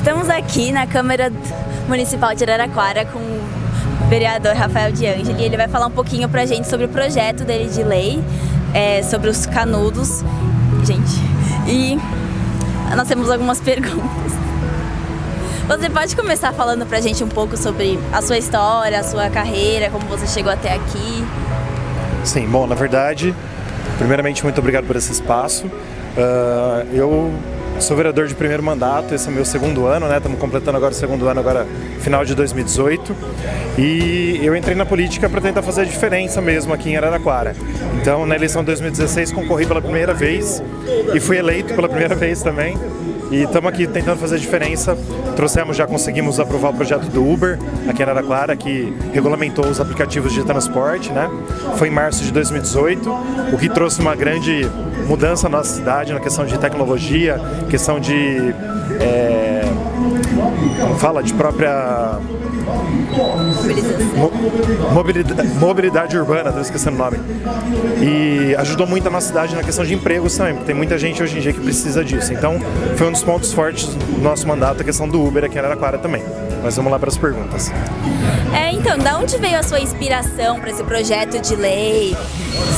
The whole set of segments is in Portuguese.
Estamos aqui na Câmara Municipal de Araraquara com o vereador Rafael De Angeli e ele vai falar um pouquinho pra gente sobre o projeto dele de lei, sobre os canudos. Gente, e nós temos algumas perguntas. Você pode começar falando pra gente um pouco sobre a sua história, a sua carreira, como você chegou até aqui? Sim, bom, na verdade, primeiramente, muito obrigado por esse espaço. Eu sou vereador de primeiro mandato, esse é o meu segundo ano, né? Estamos completando agora o segundo ano, agora final de 2018. E eu entrei na política para tentar fazer a diferença mesmo aqui em Araraquara. Então, na eleição de 2016, concorri pela primeira vez e fui eleito pela primeira vez também. E estamos aqui tentando fazer a diferença. Já conseguimos aprovar o projeto do Uber aqui em Araraquara, que regulamentou os aplicativos de transporte, né? Foi em março de 2018, o que trouxe uma grande mudança na nossa cidade, na questão de tecnologia, questão de de própria mobilidade urbana, estou esquecendo o nome. E ajudou muito a nossa cidade na questão de empregos também, porque tem muita gente hoje em dia que precisa disso. Então, foi um dos pontos fortes do nosso mandato, a questão do Uber aqui em Araraquara também. Mas vamos lá para as perguntas. Então, da onde veio a sua inspiração para esse projeto de lei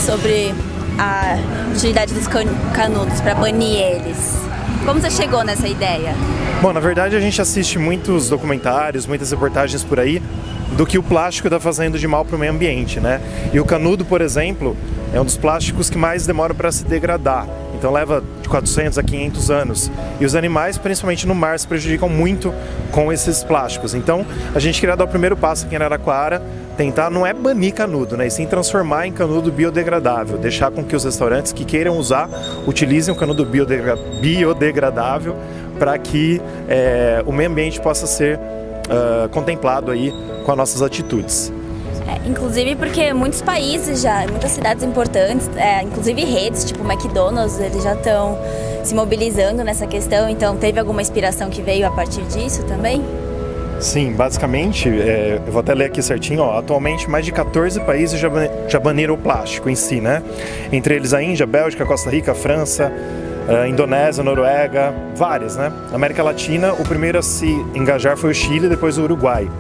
sobre a utilidade dos canudos, para banir eles? Como você chegou nessa ideia? Bom, na verdade a gente assiste muitos documentários, muitas reportagens por aí do que o plástico está fazendo de mal para o meio ambiente, né? E o canudo, por exemplo, é um dos plásticos que mais demoram para se degradar. Então leva de 400 a 500 anos. E os animais, principalmente no mar, se prejudicam muito com esses plásticos. Então a gente queria dar o primeiro passo aqui em Araraquara, tentar não é banir canudo, né? E sim transformar em canudo biodegradável. Deixar com que os restaurantes que queiram usar, utilizem o canudo biodegradável para que o meio ambiente possa ser contemplado aí com as nossas atitudes. Inclusive porque muitos países muitas cidades importantes, inclusive redes tipo McDonald's, eles já estão se mobilizando nessa questão. Então teve alguma inspiração que veio a partir disso também? Sim, basicamente, eu vou até ler aqui certinho, atualmente mais de 14 países já baniram o plástico em si, né? Entre eles a Índia, Bélgica, Costa Rica, França, Indonésia, Noruega, várias, né? Na América Latina, o primeiro a se engajar foi o Chile, depois o Uruguai.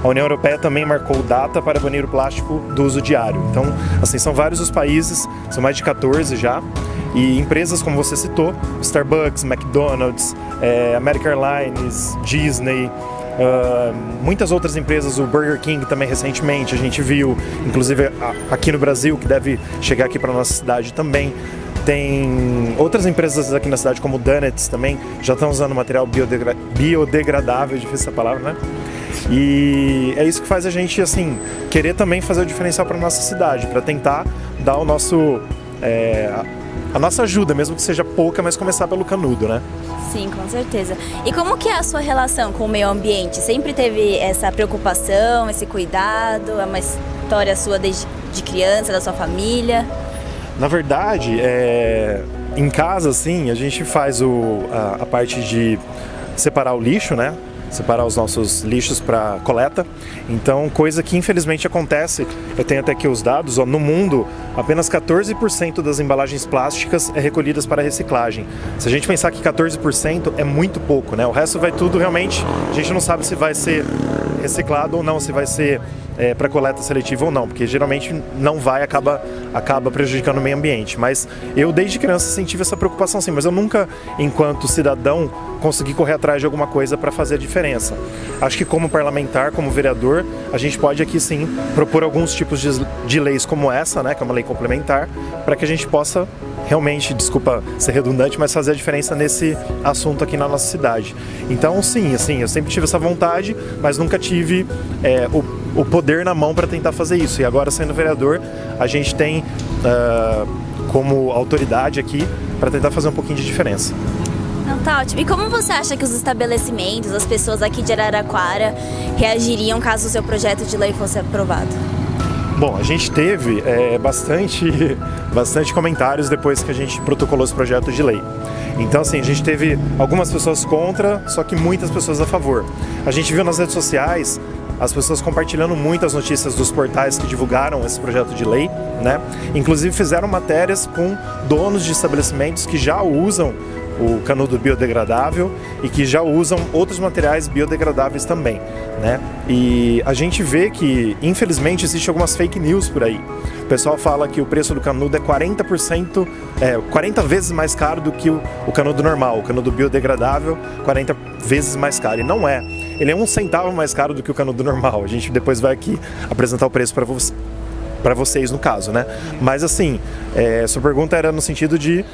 A União Europeia também marcou data para banir o plástico do uso diário. Então, assim, são vários os países, são mais de 14 já. E empresas, como você citou, Starbucks, McDonald's, American Airlines, Disney, muitas outras empresas, o Burger King também recentemente a gente viu, inclusive aqui no Brasil, que deve chegar aqui para a nossa cidade também. Tem outras empresas aqui na cidade, como o Donuts também, já estão usando material biodegradável, difícil essa palavra, né? E é isso que faz a gente, assim, querer também fazer o diferencial para a nossa cidade, para tentar dar a nossa ajuda, mesmo que seja pouca, mas começar pelo canudo, né? Sim, com certeza. E como que é a sua relação com o meio ambiente? Sempre teve essa preocupação, esse cuidado? É uma história sua desde criança, da sua família? Na verdade, em casa, assim, a gente faz a parte de separar o lixo, né? Separar os nossos lixos para coleta. Então, coisa que infelizmente acontece, eu tenho até aqui os dados, no mundo, apenas 14% das embalagens plásticas é recolhidas para reciclagem. Se a gente pensar que 14% é muito pouco, né? O resto vai tudo realmente, a gente não sabe se vai ser reciclado ou não, se vai ser para coleta seletiva ou não, porque geralmente não vai, acaba prejudicando o meio ambiente. Mas eu desde criança senti essa preocupação sim, mas eu nunca, enquanto cidadão, consegui correr atrás de alguma coisa para fazer a diferença. Acho que como parlamentar, como vereador, a gente pode aqui sim propor alguns tipos de leis como essa, né, que é uma lei complementar, para que a gente possa realmente, desculpa ser redundante, mas fazer a diferença nesse assunto aqui na nossa cidade. Então sim, assim, eu sempre tive essa vontade, mas nunca tive o poder na mão para tentar fazer isso. E agora, sendo vereador, a gente tem como autoridade aqui para tentar fazer um pouquinho de diferença. Não, tá ótimo. E como você acha que os estabelecimentos, as pessoas aqui de Araraquara reagiriam caso o seu projeto de lei fosse aprovado? Bom, a gente teve bastante comentários depois que a gente protocolou esse projeto de lei. Então, assim, a gente teve algumas pessoas contra, só que muitas pessoas a favor. A gente viu nas redes sociais as pessoas compartilhando muitas notícias dos portais que divulgaram esse projeto de lei, né? Inclusive fizeram matérias com donos de estabelecimentos que já usam o canudo biodegradável e que já usam outros materiais biodegradáveis também, né? E a gente vê que, infelizmente, existe algumas fake news por aí. O pessoal fala que o preço do canudo é 40 vezes mais caro do que o canudo normal, o canudo biodegradável, 40 vezes mais caro. E não é. Ele é 1 centavo mais caro do que o canudo normal. A gente depois vai aqui apresentar o preço para vocês, no caso, né? Mas assim, sua pergunta era no sentido de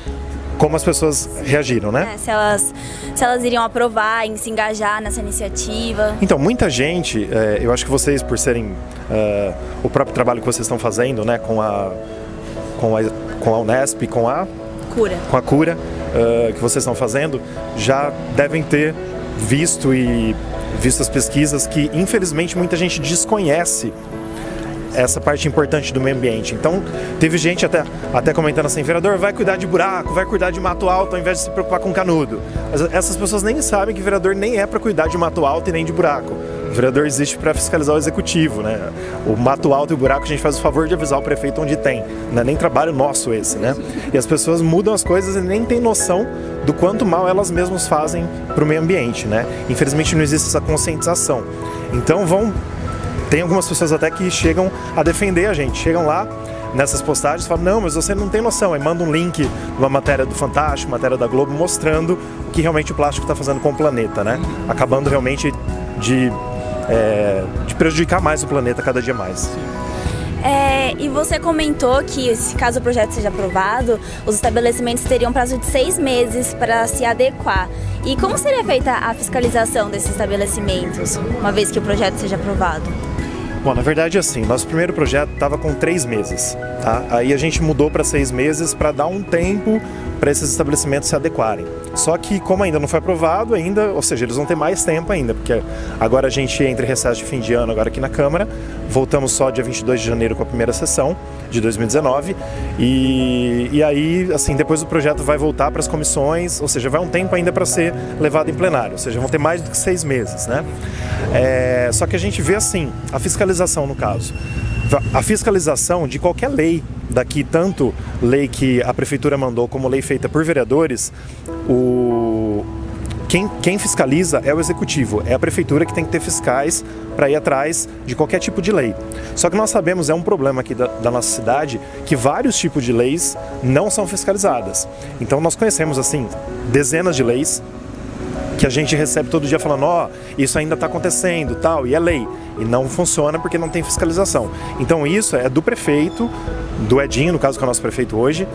como as pessoas reagiram, né? Se elas iriam aprovar, em se engajar nessa iniciativa. Então, muita gente, eu acho que vocês, por serem o próprio trabalho que vocês estão fazendo, né, com a Unesp, com a Cura, que vocês estão fazendo, já devem ter visto as pesquisas que, infelizmente, muita gente desconhece essa parte importante do meio ambiente. Então, teve gente até comentando assim: vereador, vai cuidar de buraco, vai cuidar de mato alto ao invés de se preocupar com canudo. Mas essas pessoas nem sabem que o vereador nem é para cuidar de mato alto e nem de buraco. O vereador existe para fiscalizar o executivo, né? O mato alto e o buraco a gente faz o favor de avisar o prefeito onde tem. Não é nem trabalho nosso esse, né? E as pessoas mudam as coisas e nem têm noção do quanto mal elas mesmas fazem para o meio ambiente, né? Infelizmente não existe essa conscientização. Então tem algumas pessoas até que chegam a defender a gente, chegam lá nessas postagens e falam: não, mas você não tem noção. Aí manda um link de uma matéria do Fantástico, matéria da Globo, mostrando o que realmente o plástico está fazendo com o planeta, né? Acabando realmente de prejudicar mais o planeta cada dia mais. E você comentou que, se caso o projeto seja aprovado, os estabelecimentos teriam prazo de 6 meses para se adequar. E como seria feita a fiscalização desses estabelecimentos, uma vez que o projeto seja aprovado? Bom, na verdade, assim, nosso primeiro projeto estava com 3 meses, tá? Aí a gente mudou para 6 meses para dar um tempo para esses estabelecimentos se adequarem. Só que, como ainda não foi aprovado ainda, ou seja, eles vão ter mais tempo ainda, porque agora a gente entra em recesso de fim de ano agora aqui na Câmara, voltamos só dia 22 de janeiro com a primeira sessão de 2019, e aí, assim, depois o projeto vai voltar para as comissões, ou seja, vai um tempo ainda para ser levado em plenário, ou seja, vão ter mais do que 6 meses, né? Só que a gente vê, assim, a fiscalização no caso. A fiscalização de qualquer lei daqui, tanto lei que a prefeitura mandou como lei feita por vereadores, quem fiscaliza é o executivo, é a prefeitura que tem que ter fiscais para ir atrás de qualquer tipo de lei. Só que nós sabemos, é um problema aqui da nossa cidade, que vários tipos de leis não são fiscalizadas. Então nós conhecemos, assim, dezenas de leis que a gente recebe todo dia falando: ó, isso ainda está acontecendo, tal, e é lei. E não funciona porque não tem fiscalização. Então isso é do prefeito, do Edinho, no caso que é o nosso prefeito hoje,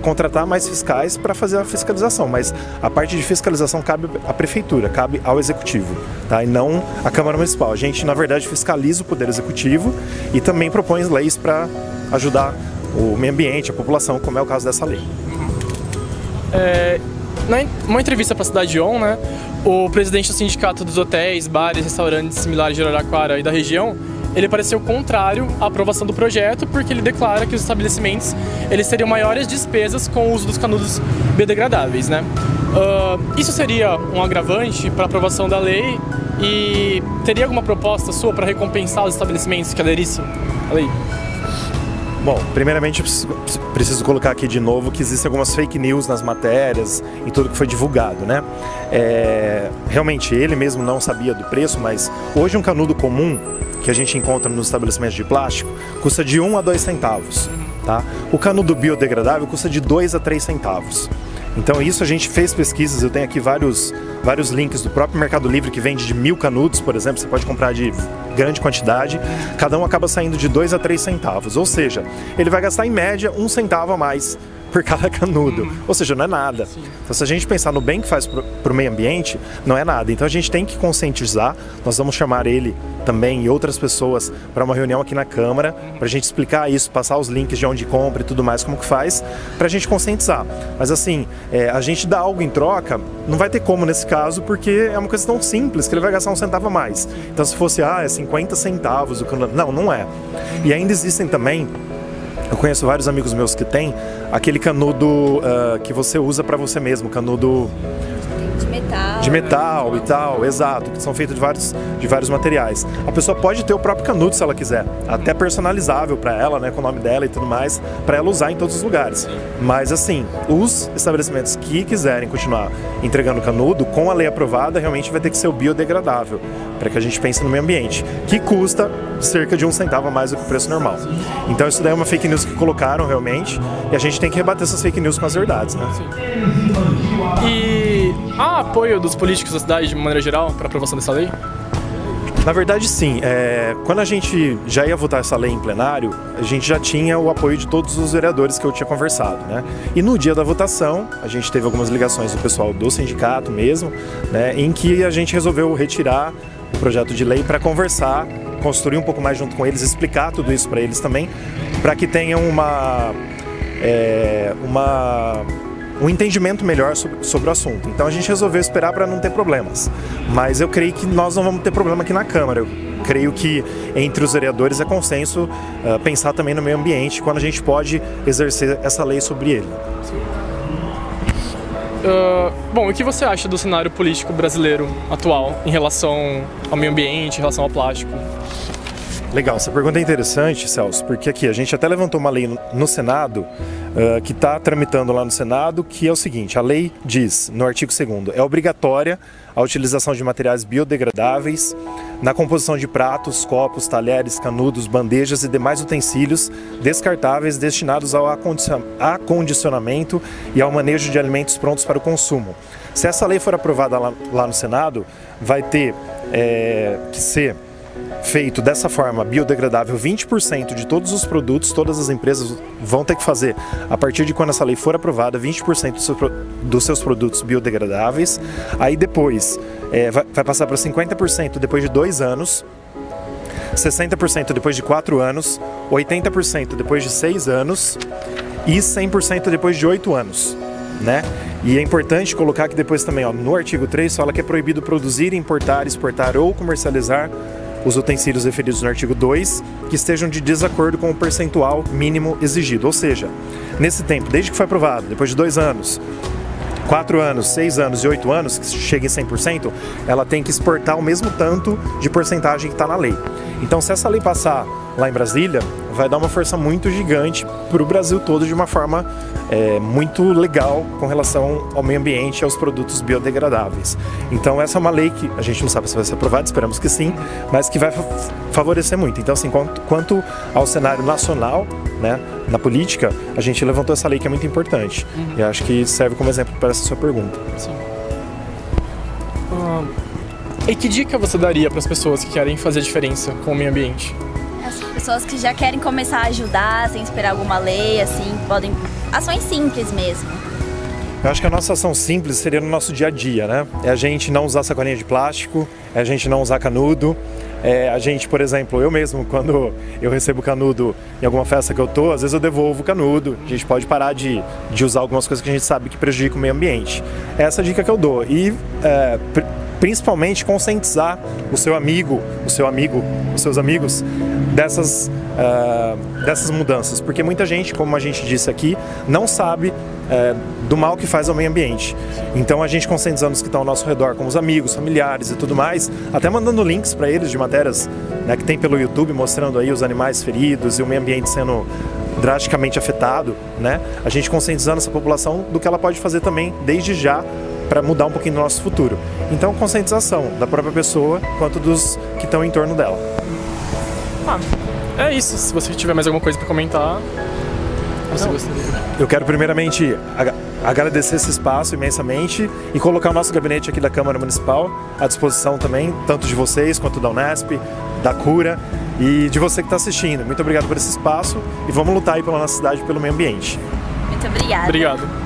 contratar mais fiscais para fazer a fiscalização. Mas a parte de fiscalização cabe à prefeitura, cabe ao executivo, tá? E não à Câmara Municipal. A gente, na verdade, fiscaliza o Poder Executivo e também propõe leis para ajudar o meio ambiente, a população, como é o caso dessa lei. Numa entrevista para a Cidade On, né, o presidente do Sindicato dos Hotéis, Bares, Restaurantes Similares de Araraquara e da região, ele pareceu contrário à aprovação do projeto, porque ele declara que os estabelecimentos eles teriam maiores despesas com o uso dos canudos biodegradáveis, né? Isso seria um agravante para a aprovação da lei, e teria alguma proposta sua para recompensar os estabelecimentos que aderissem à lei? Bom, primeiramente preciso colocar aqui de novo que existem algumas fake news nas matérias e tudo que foi divulgado, né? Realmente ele mesmo não sabia do preço, mas hoje um canudo comum que a gente encontra nos estabelecimentos de plástico custa de 1 a 2 centavos, tá? O canudo biodegradável custa de 2 a 3 centavos. Então isso a gente fez pesquisas, eu tenho aqui vários links do próprio Mercado Livre que vende de 1000 canudos, por exemplo, você pode comprar de grande quantidade, cada um acaba saindo de 2 a 3 centavos, ou seja, ele vai gastar em média 1 centavo a mais por cada canudo, ou seja, não é nada. Então se a gente pensar no bem que faz para o meio ambiente, não é nada. Então a gente tem que conscientizar, nós vamos chamar ele também e outras pessoas para uma reunião aqui na Câmara, para a gente explicar isso, passar os links de onde compra e tudo mais, como que faz, para a gente conscientizar. Mas assim, a gente dá algo em troca, não vai ter como nesse caso, porque é uma coisa tão simples que ele vai gastar 1 centavo a mais. Então se fosse, é 50 centavos o canudo, não é. E ainda existem também, eu conheço vários amigos meus que têm aquele canudo que você usa para você mesmo, canudo de metal. de metal e tal, exato, que são feitos de vários materiais. A pessoa pode ter o próprio canudo se ela quiser, até personalizável para ela, né, com o nome dela e tudo mais, para ela usar em todos os lugares. Mas assim, os estabelecimentos que quiserem continuar entregando canudo, com a lei aprovada, realmente vai ter que ser o biodegradável, para que a gente pense no meio ambiente, que custa cerca de 1 centavo a mais do que o preço normal. Então isso daí é uma fake news que colocaram realmente, e a gente tem que rebater essas fake news com as verdades, né? E há apoio dos políticos da cidade de maneira geral para a aprovação dessa lei? Na verdade, sim. Quando a gente já ia votar essa lei em plenário, a gente já tinha o apoio de todos os vereadores que eu tinha conversado, né? E no dia da votação, a gente teve algumas ligações do pessoal do sindicato mesmo, né, em que a gente resolveu retirar o projeto de lei para conversar, construir um pouco mais junto com eles, explicar tudo isso para eles também, para que tenham um entendimento melhor sobre o assunto. Então a gente resolveu esperar para não ter problemas. Mas eu creio que nós não vamos ter problema aqui na Câmara. Eu creio que entre os vereadores é consenso pensar também no meio ambiente quando a gente pode exercer essa lei sobre ele. Bom, o que você acha do cenário político brasileiro atual em relação ao meio ambiente, em relação ao plástico? Legal, essa pergunta é interessante, Celso, porque aqui a gente até levantou uma lei no Senado, que está tramitando lá no Senado, que é o seguinte: a lei diz, no artigo 2º, é obrigatória a utilização de materiais biodegradáveis na composição de pratos, copos, talheres, canudos, bandejas e demais utensílios descartáveis destinados ao acondicionamento e ao manejo de alimentos prontos para o consumo. Se essa lei for aprovada lá no Senado, vai ter que ser feito dessa forma biodegradável 20% de todos os produtos, todas as empresas vão ter que fazer, a partir de quando essa lei for aprovada, 20% dos seus produtos biodegradáveis. Aí depois vai passar para 50% depois de 2 anos, 60% depois de 4 anos, 80% depois de 6 anos e 100% depois de 8 anos, né? E é importante colocar que depois também, no artigo 3, fala que é proibido produzir, importar, exportar ou comercializar os utensílios referidos no artigo 2 que estejam de desacordo com o percentual mínimo exigido. Ou seja, nesse tempo, desde que foi aprovado, depois de 2 anos, 4 anos, 6 anos e 8 anos, que chega em 100%, ela tem que exportar o mesmo tanto de porcentagem que está na lei. Então, se essa lei passar lá em Brasília, vai dar uma força muito gigante para o Brasil todo de uma forma muito legal com relação ao meio ambiente e aos produtos biodegradáveis. Então essa é uma lei que a gente não sabe se vai ser aprovada, esperamos que sim, mas que vai favorecer muito. Então assim, quanto ao cenário nacional, né, na política, a gente levantou essa lei que é muito importante. E acho que serve como exemplo para essa sua pergunta. Sim. E que dica você daria para as pessoas que querem fazer a diferença com o meio ambiente? As pessoas que já querem começar a ajudar sem esperar alguma lei, assim, podem... Ações simples mesmo. Eu acho que a nossa ação simples seria no nosso dia a dia, né? É a gente não usar sacolinha de plástico, é a gente não usar canudo, a gente, por exemplo, eu mesmo, quando eu recebo canudo em alguma festa que eu tô, às vezes eu devolvo o canudo. A gente pode parar de usar algumas coisas que a gente sabe que prejudicam o meio ambiente. Essa é a dica que eu dou. E principalmente conscientizar o seu amigo, os seus amigos dessas mudanças, porque muita gente, como a gente disse aqui, não sabe do mal que faz ao meio ambiente. Então a gente conscientizando os que estão ao nosso redor, como os amigos, familiares e tudo mais, até mandando links para eles de matérias, né, que tem pelo YouTube mostrando aí os animais feridos e o meio ambiente sendo drasticamente afetado, né? A gente conscientizando essa população do que ela pode fazer também desde já para mudar um pouquinho do nosso futuro. Então, conscientização da própria pessoa quanto dos que estão em torno dela. É isso. Se você tiver mais alguma coisa para comentar, você gostaria. Eu quero primeiramente agradecer esse espaço imensamente e colocar o nosso gabinete aqui da Câmara Municipal à disposição também, tanto de vocês quanto da Unesp, da Cura e de você que está assistindo. Muito obrigado por esse espaço e vamos lutar aí pela nossa cidade e pelo meio ambiente. Muito obrigada. Obrigado.